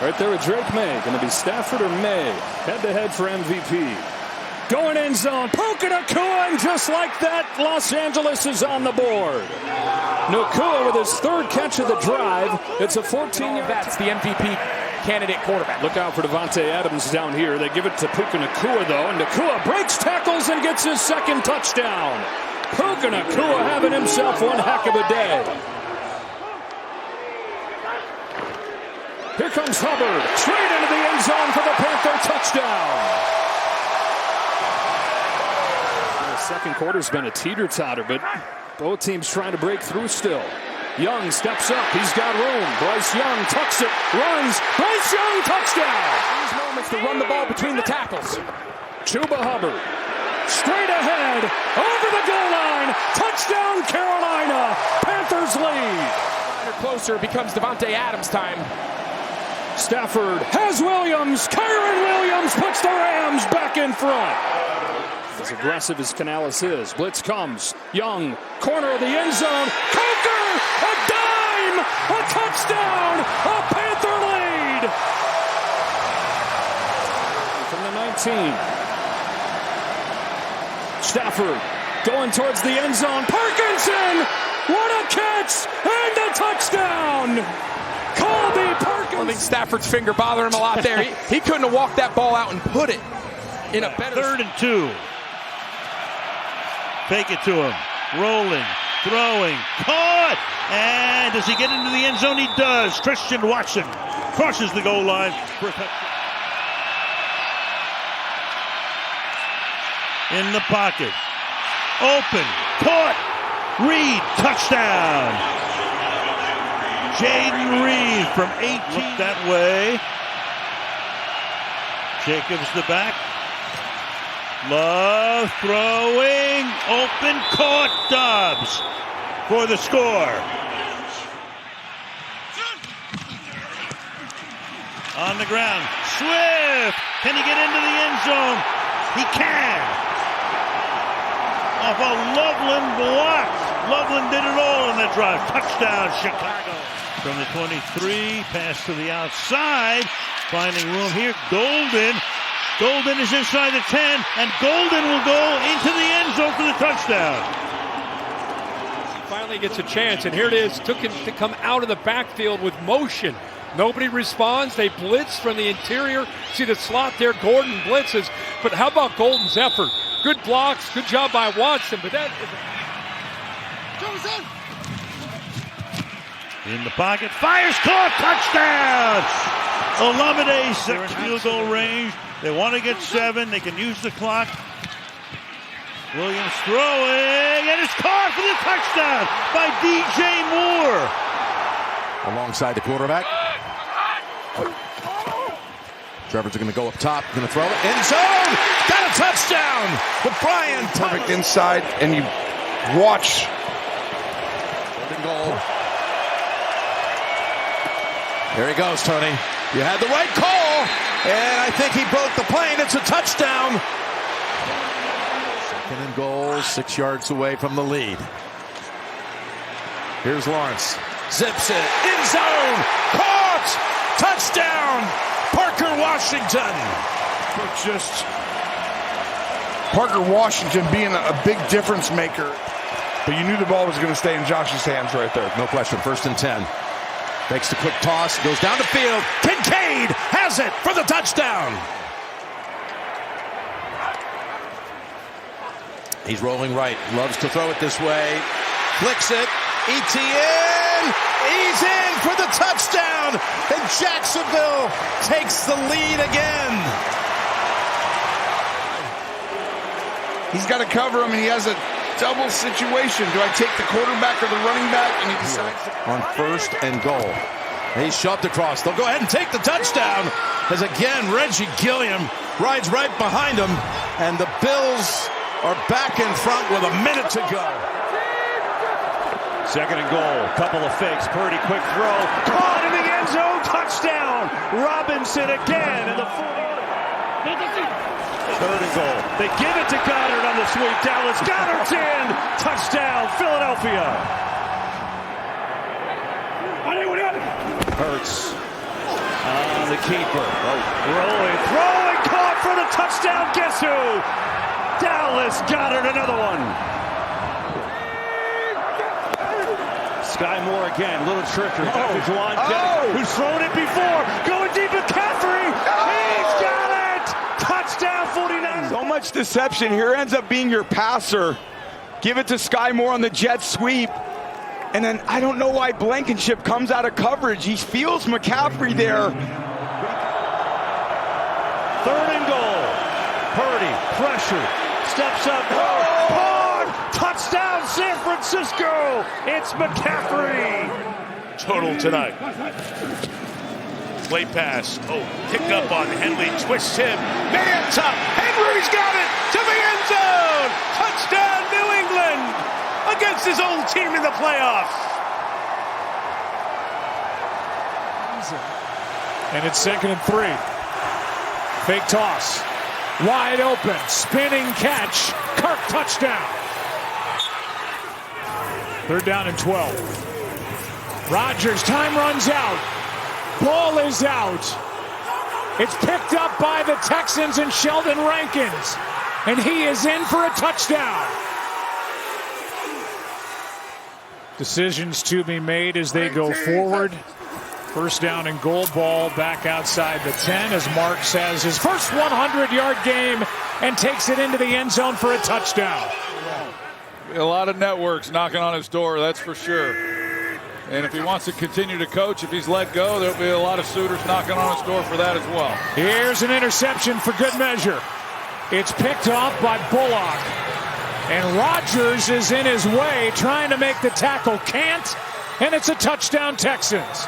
Right there with Drake May. Going to be Stafford or May. Head-to-head for MVP. Going end zone. Puka Nacua, and just like that, Los Angeles is on the board. Nacua with his third catch of the drive. It's a 14-yard. That's the MVP candidate quarterback. Look out for Davante Adams down here. They give it to Puka Nacua, though, and Nacua breaks tackles and gets his second touchdown. Puka Nacua having himself one heck of a day. Here comes Hubbard, straight into the end zone for the Panther touchdown. The second quarter's been a teeter-totter, but both teams trying to break through still. Young steps up, he's got room. Bryce Young tucks it, runs. Bryce Young, touchdown. These moments to run the ball between the tackles. Chuba Hubbard, straight ahead, over the goal line. Touchdown, Carolina. Panthers lead. Closer, it becomes Davante Adams time. Stafford has Williams. Kyron Williams puts the Rams back in front. As aggressive as Canales is, blitz comes. Young, corner of the end zone. Coker, a dime, a touchdown, a Panther lead. From the 19. Stafford going towards the end zone. Parkinson, what a catch, and a touchdown. Colby Parkinson. I think Stafford's finger bothered him a lot there. He couldn't have walked that ball out and put it in a better. 3rd and 2. Fake it to him. Rolling, throwing, caught! And does he get into the end zone? He does. Christian Watson crosses the goal line for a touchdown. In the pocket. Open, caught. Reed, touchdown. Jaden Reed from 18. Look that way. Jacobs the back. Love throwing. Open, caught. Dobbs for the score. On the ground. Swift. Can he get into the end zone? He can. Off a Loveland block. Loveland did it all on that drive. Touchdown, Chicago. From the 23, pass to the outside. Finding room here. Golden. Golden is inside the 10, and Golden will go into the end zone for the touchdown. Finally gets a chance, and here it is. Took him to come out of the backfield with motion. Nobody responds. They blitz from the interior. See the slot there. Gordon blitzes. But how about Golden's effort? Good blocks. Good job by Watson. But that is in the pocket. Fires, caught. Touchdown. Olamide, second field goal range. They want to get 7. They can use the clock. Williams throwing, and it's caught for the touchdown by DJ Moore. Alongside the quarterback. Trevor's going to go up top, going to throw it. End zone! Got a touchdown! The Brian perfect inside, and you watch. Third and goal. There he goes, Tony. You had the right call, and I think he broke the plane. It's a touchdown. 2nd and goal, 6 yards away from the lead. Here's Lawrence. Zips it. End zone. Caught. Touchdown. Parker Washington. Just Parker Washington being a big difference maker. But you knew the ball was going to stay in Josh's hands right there. No question. 1st and 10. Makes the quick toss, goes down the field. Kincaid has it for the touchdown. He's rolling right, loves to throw it this way. Flicks it, ETN, he's in for the touchdown. And Jacksonville takes the lead again. He's got to cover him, and he has a double situation. Do I take the quarterback or the running back? And he decides on 1st and goal. He's shoved across. They'll go ahead and take the touchdown. As again, Reggie Gilliam rides right behind him. And the Bills are back in front with a minute to go. 2nd and goal. Couple of fakes. Purdy, quick throw. Caught in the end zone. Touchdown. Robinson again in the 40. 3rd and goal. They give it to Goddard on the sweep. Dallas Goddard's in. Touchdown, Philadelphia. Hurts The keeper. Rolling, throwing, caught for the touchdown. Guess who? Dallas Goedert, another one. Sky Moore again, little trickery. Who's thrown it before. Going deep, McCaffrey. He's got it. Touchdown, 49ers. So much deception. Here ends up being your passer. Give it to Sky Moore on the jet sweep. And then I don't know why Blankenship comes out of coverage. He feels McCaffrey there. 3rd and goal. Purdy, pressure, steps up. Touchdown, San Francisco. It's McCaffrey. Total tonight. Late pass. Picked up on Henley. Twists him. Man top. Henry's got it to the end zone. Touchdown, New England. Against his old team in the playoffs. And it's 2nd and 3. Fake toss. Wide open. Spinning catch. Kirk touchdown. 3rd down and 12. Rodgers, time runs out. Ball is out. It's picked up by the Texans and Sheldon Rankins. And he is in for a touchdown. Decisions to be made as they go forward. 1st down and goal, ball back outside the 10 as Marks has his first 100-yard game and takes it into the end zone for a touchdown. A lot of networks knocking on his door, that's for sure. And if he wants to continue to coach, if he's let go, there'll be a lot of suitors knocking on his door for that as well. Here's an interception for good measure. It's picked off by Bullock. And Rodgers is in his way, trying to make the tackle. Can't. And it's a touchdown, Texans.